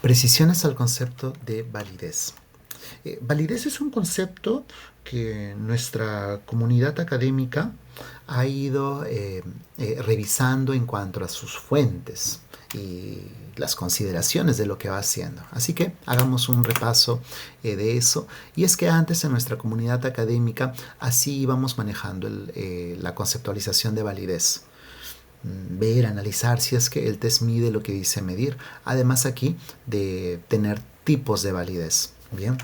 Precisiones al concepto de validez. Validez es un concepto que nuestra comunidad académica ha ido revisando en cuanto a sus fuentes y las consideraciones de lo que va haciendo. Así que hagamos un repaso de eso. Y es que antes en nuestra comunidad académica así íbamos manejando la conceptualización de validez. Ver, analizar si es que el test mide lo que dice medir. Además aquí de tener tipos de validez. Bien.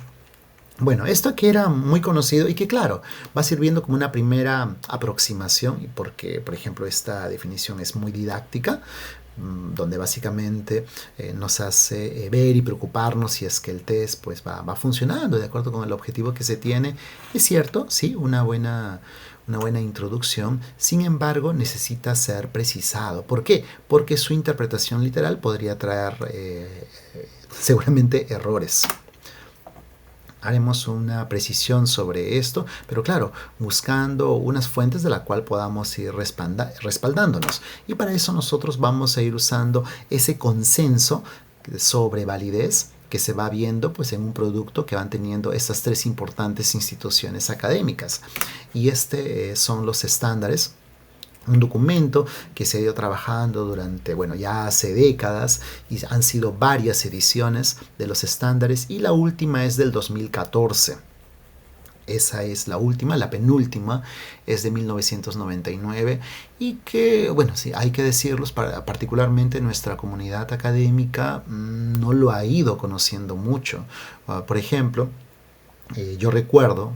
Bueno, esto que era muy conocido y que claro, va sirviendo como una primera aproximación, porque por ejemplo esta definición es muy didáctica, donde básicamente nos hace ver y preocuparnos si es que el test pues va funcionando de acuerdo con el objetivo que se tiene. Es cierto, sí, una buena introducción, sin embargo necesita ser precisado. ¿Por qué? Porque su interpretación literal podría traer seguramente errores. Haremos una precisión sobre esto, pero claro, buscando unas fuentes de la cual podamos ir respaldándonos. Y para eso nosotros vamos a ir usando ese consenso sobre validez que se va viendo pues en un producto que van teniendo estas tres importantes instituciones académicas. Y son los estándares, un documento que se ha ido trabajando durante, bueno, ya hace décadas, y han sido varias ediciones de los estándares, y la última es del 2014. Esa es la última, la penúltima es de 1999 y que, bueno, sí, hay que decirlos, particularmente nuestra comunidad académica no lo ha ido conociendo mucho. Por ejemplo, yo recuerdo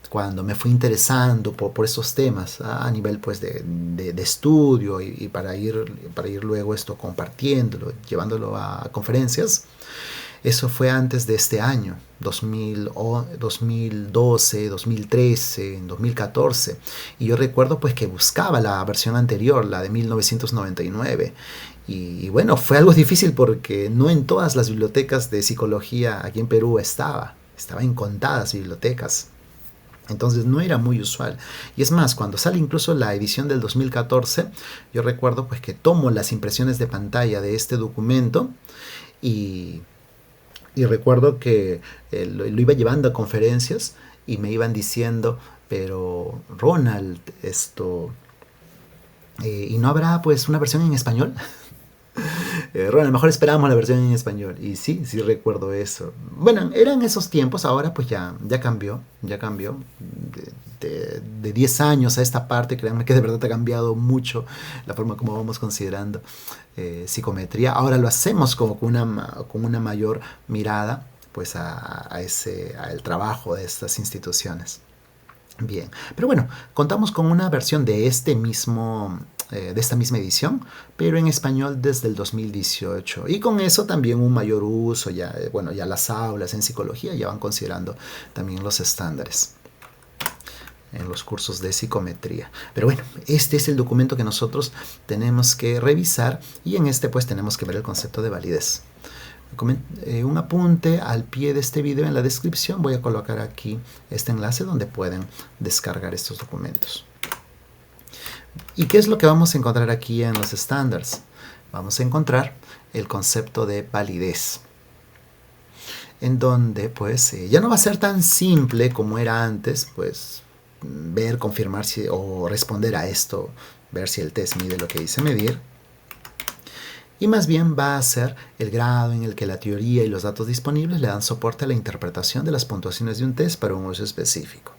cuando me fui interesando por esos temas a nivel pues de estudio y para ir luego esto compartiéndolo, llevándolo a conferencias. Eso fue antes de este año, 2012, 2013, 2014. Y yo recuerdo pues que buscaba la versión anterior, la de 1999. Y bueno, fue algo difícil porque no en todas las bibliotecas de psicología aquí en Perú estaba en contadas bibliotecas. Entonces no era muy usual. Y es más, cuando sale incluso la edición del 2014, yo recuerdo pues que tomo las impresiones de pantalla de este documento y recuerdo que lo iba llevando a conferencias y me iban diciendo, pero Ronald, ¿y no habrá pues una versión en español? Bueno, a lo mejor esperábamos la versión en español. Y sí, sí recuerdo eso. Bueno, eran esos tiempos, ahora pues ya cambió, ya cambió. De 10 años a esta parte, créanme que de verdad ha cambiado mucho la forma como vamos considerando psicometría. Ahora lo hacemos como con una mayor mirada pues al trabajo de estas instituciones. Bien, pero bueno, contamos con una versión de de esta misma edición, pero en español desde el 2018. Y con eso también un mayor uso, ya las aulas en psicología ya van considerando también los estándares en los cursos de psicometría. Pero bueno, este es el documento que nosotros tenemos que revisar y en este pues tenemos que ver el concepto de validez. Un apunte al pie de este video en la descripción, voy a colocar aquí este enlace donde pueden descargar estos documentos. ¿Y qué es lo que vamos a encontrar aquí en los estándares? Vamos a encontrar el concepto de validez, en donde pues ya no va a ser tan simple como era antes, pues ver, confirmar o responder a esto, ver si el test mide lo que dice medir. Y más bien va a ser el grado en el que la teoría y los datos disponibles le dan soporte a la interpretación de las puntuaciones de un test para un uso específico.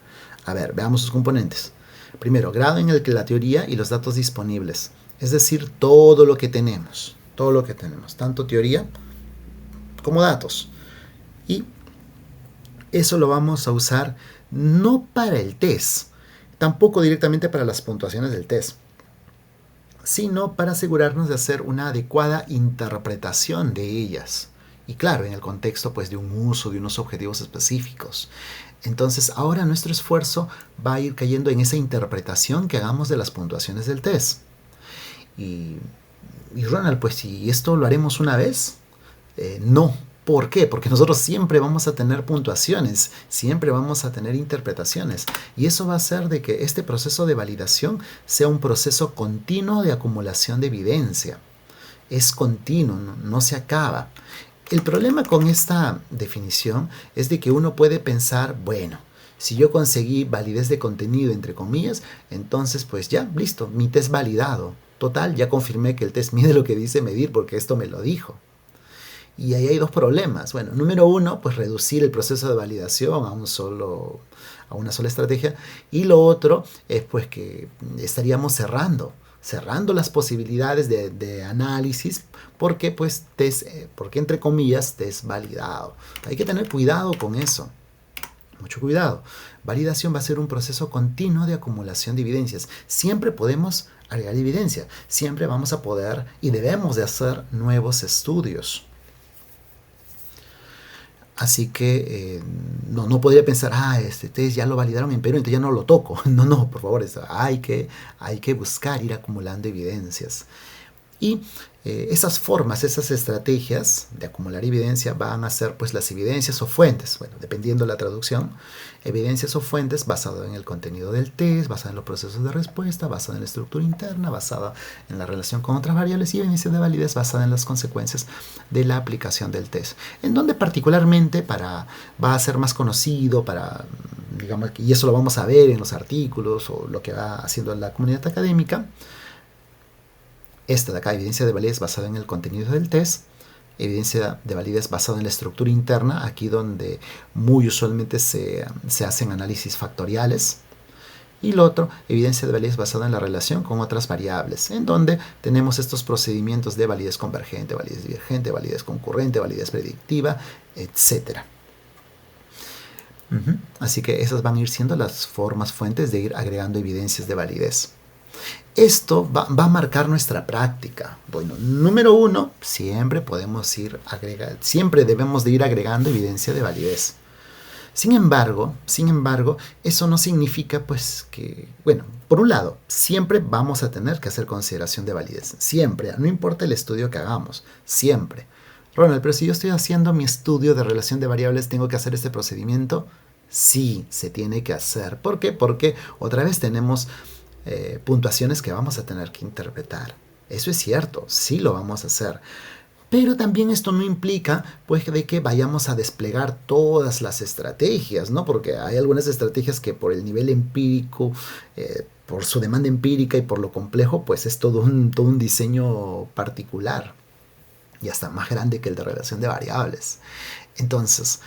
A ver, veamos sus componentes. Primero, grado en el que la teoría y los datos disponibles, es decir, todo lo que tenemos, tanto teoría como datos. Y eso lo vamos a usar no para el test, tampoco directamente para las puntuaciones del test, sino para asegurarnos de hacer una adecuada interpretación de ellas. Y claro, en el contexto pues, de un uso, de unos objetivos específicos. Entonces, ahora nuestro esfuerzo va a ir cayendo en esa interpretación que hagamos de las puntuaciones del test. Y Ronald, pues si esto lo haremos una vez, no. ¿Por qué? Porque nosotros siempre vamos a tener puntuaciones, siempre vamos a tener interpretaciones. Y eso va a hacer de que este proceso de validación sea un proceso continuo de acumulación de evidencia. Es continuo, no se acaba. El problema con esta definición es de que uno puede pensar, bueno, si yo conseguí validez de contenido, entre comillas, entonces pues ya, listo, mi test validado. Total, ya confirmé que el test mide lo que dice medir porque esto me lo dijo. Y ahí hay dos problemas. Bueno, número uno, pues reducir el proceso de validación a una sola estrategia. Y lo otro es pues que estaríamos cerrando las posibilidades de análisis porque pues porque entre comillas test validado. Hay que tener cuidado con eso. Mucho cuidado. Validación va a ser un proceso continuo de acumulación de evidencias. Siempre podemos agregar evidencia. Siempre vamos a poder y debemos de hacer nuevos estudios. Así que no podría pensar, este test ya lo validaron en Perú, entonces ya no lo toco. No, por favor, hay que buscar ir acumulando evidencias. Y esas formas, esas estrategias de acumular evidencia van a ser pues las evidencias o fuentes, bueno, dependiendo de la traducción, evidencias o fuentes basadas en el contenido del test, basadas en los procesos de respuesta, basadas en la estructura interna, basada en la relación con otras variables y evidencia de validez basada en las consecuencias de la aplicación del test. En donde particularmente va a ser más conocido digamos, y eso lo vamos a ver en los artículos o lo que va haciendo la comunidad académica. Esta de acá, evidencia de validez basada en el contenido del test, evidencia de validez basada en la estructura interna, aquí donde muy usualmente se hacen análisis factoriales. Y lo otro, evidencia de validez basada en la relación con otras variables, en donde tenemos estos procedimientos de validez convergente, validez divergente, validez concurrente, validez predictiva, etc. Así que esas van a ir siendo las formas fuentes de ir agregando evidencias de validez. Esto va a marcar nuestra práctica. Bueno, número uno, siempre debemos de ir agregando evidencia de validez. Sin embargo, eso no significa pues que, bueno, por un lado, siempre vamos a tener que hacer consideración de validez. Siempre, no importa el estudio que hagamos, siempre. Ronald, pero si yo estoy haciendo mi estudio de relación de variables, ¿tengo que hacer este procedimiento? Sí, se tiene que hacer. ¿Por qué? Porque otra vez tenemos puntuaciones que vamos a tener que interpretar. Eso es cierto, sí lo vamos a hacer. Pero también esto no implica pues de que vayamos a desplegar todas las estrategias, ¿no? Porque hay algunas estrategias que por el nivel empírico, por su demanda empírica y por lo complejo, pues es todo un diseño particular y hasta más grande que el de relación de variables. Entonces,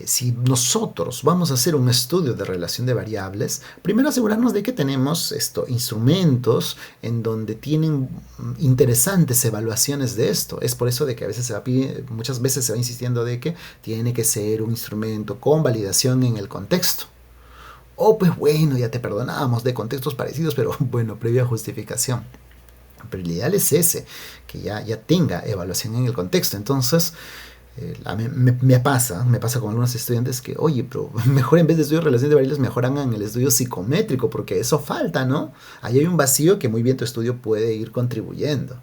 si nosotros vamos a hacer un estudio de relación de variables, primero asegurarnos de que tenemos instrumentos en donde tienen interesantes evaluaciones de esto. Es por eso de que a veces muchas veces se va insistiendo de que tiene que ser un instrumento con validación en el contexto. O pues bueno, ya te perdonamos de contextos parecidos, pero bueno, previa justificación. Pero el ideal es ese, que ya tenga evaluación en el contexto. Entonces, me pasa con algunos estudiantes que, oye, pero mejor en vez de estudio de relación de variables, mejor hagan el estudio psicométrico, porque eso falta, ¿no? Ahí hay un vacío que muy bien tu estudio puede ir contribuyendo.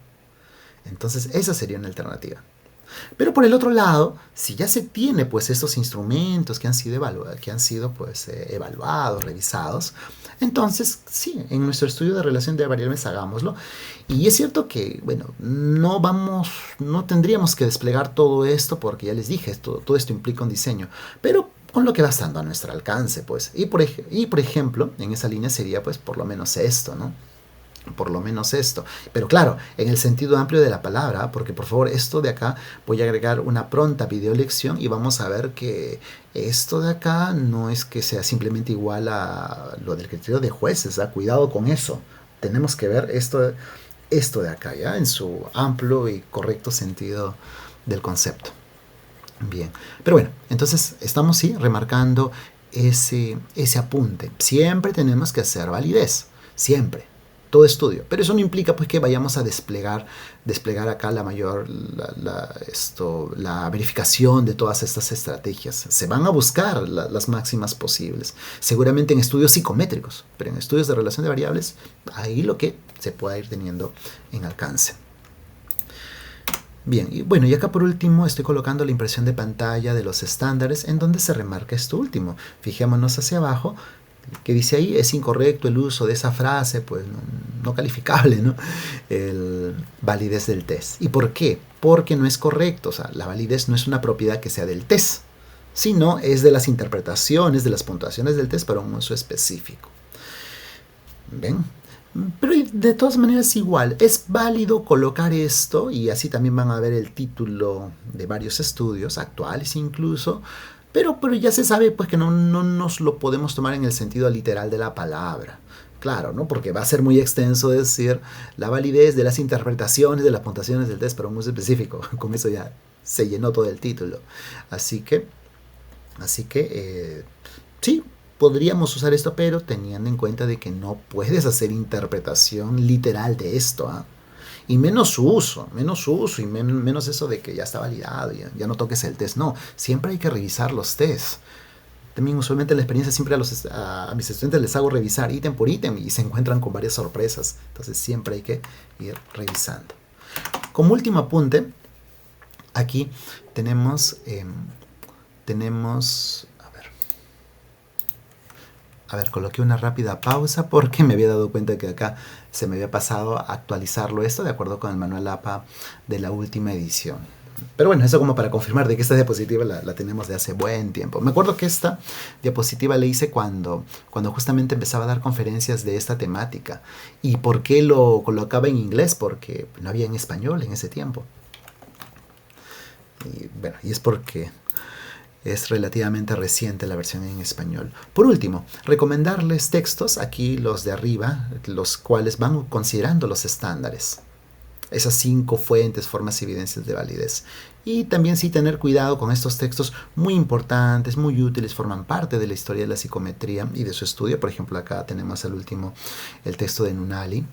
Entonces, esa sería una alternativa. Pero por el otro lado, si ya se tiene pues estos instrumentos que han sido evaluados, revisados, entonces sí, en nuestro estudio de relación de variables hagámoslo. Y es cierto que, bueno, no tendríamos que desplegar todo esto porque ya les dije, todo esto implica un diseño, pero con lo que va estando a nuestro alcance, pues. Y por ejemplo, en esa línea sería pues por lo menos esto, ¿no? Por lo menos esto, pero claro, en el sentido amplio de la palabra, porque por favor esto de acá voy a agregar una pronta video lección y vamos a ver que esto de acá no es que sea simplemente igual a lo del criterio de jueces, cuidado con eso, tenemos que ver esto de acá ya en su amplio y correcto sentido del concepto. Bien, pero bueno, entonces estamos remarcando ese apunte, siempre tenemos que hacer validez, siempre. Todo estudio, pero eso no implica pues que vayamos a desplegar acá la verificación de todas estas estrategias. Se van a buscar las máximas posibles, seguramente en estudios psicométricos, pero en estudios de relación de variables, ahí lo que se pueda ir teniendo en alcance. Bien, y bueno, y acá por último estoy colocando la impresión de pantalla de los estándares en donde se remarca esto último. Fijémonos hacia abajo. que dice ahí, es incorrecto el uso de esa frase, pues no calificable, ¿no? El validez del test. ¿Y por qué? Porque no es correcto, o sea, la validez no es una propiedad que sea del test, sino es de las interpretaciones, de las puntuaciones del test para un uso específico. ¿Ven? Pero de todas maneras igual, es válido colocar esto, y así también van a ver el título de varios estudios, actuales incluso, pero ya se sabe pues que no nos lo podemos tomar en el sentido literal de la palabra. Claro, ¿no? Porque va a ser muy extenso decir la validez de las interpretaciones de las puntuaciones del test para un uso específico. Con eso ya se llenó todo el título. Así que sí, podríamos usar esto, pero teniendo en cuenta de que no puedes hacer interpretación literal de esto, ¿eh? Y menos uso, y menos eso de que ya está validado, ya no toques el test. No, siempre hay que revisar los tests. También usualmente en la experiencia siempre a mis estudiantes les hago revisar ítem por ítem y se encuentran con varias sorpresas. Entonces siempre hay que ir revisando. Como último apunte, aquí tenemos coloqué una rápida pausa porque me había dado cuenta que acá se me había pasado a actualizarlo esto de acuerdo con el manual APA de la última edición. Pero bueno, eso como para confirmar de que esta diapositiva la tenemos de hace buen tiempo. Me acuerdo que esta diapositiva la hice cuando justamente empezaba a dar conferencias de esta temática. ¿Y por qué lo colocaba en inglés? Porque no había en español en ese tiempo. Y bueno, y es porque es relativamente reciente la versión en español. Por último, recomendarles textos, aquí los de arriba, los cuales van considerando los estándares. Esas 5 fuentes, formas y evidencias de validez. Y también sí tener cuidado con estos textos muy importantes, muy útiles, forman parte de la historia de la psicometría y de su estudio. Por ejemplo, acá tenemos al último el texto de Nunali,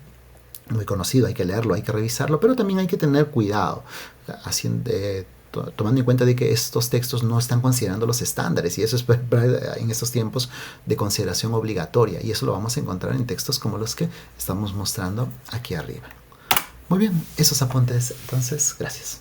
muy conocido, hay que leerlo, hay que revisarlo, pero también hay que tener cuidado, tomando en cuenta de que estos textos no están considerando los estándares, y eso es en estos tiempos de consideración obligatoria, y eso lo vamos a encontrar en textos como los que estamos mostrando aquí arriba. Muy bien, esos apuntes, entonces, gracias.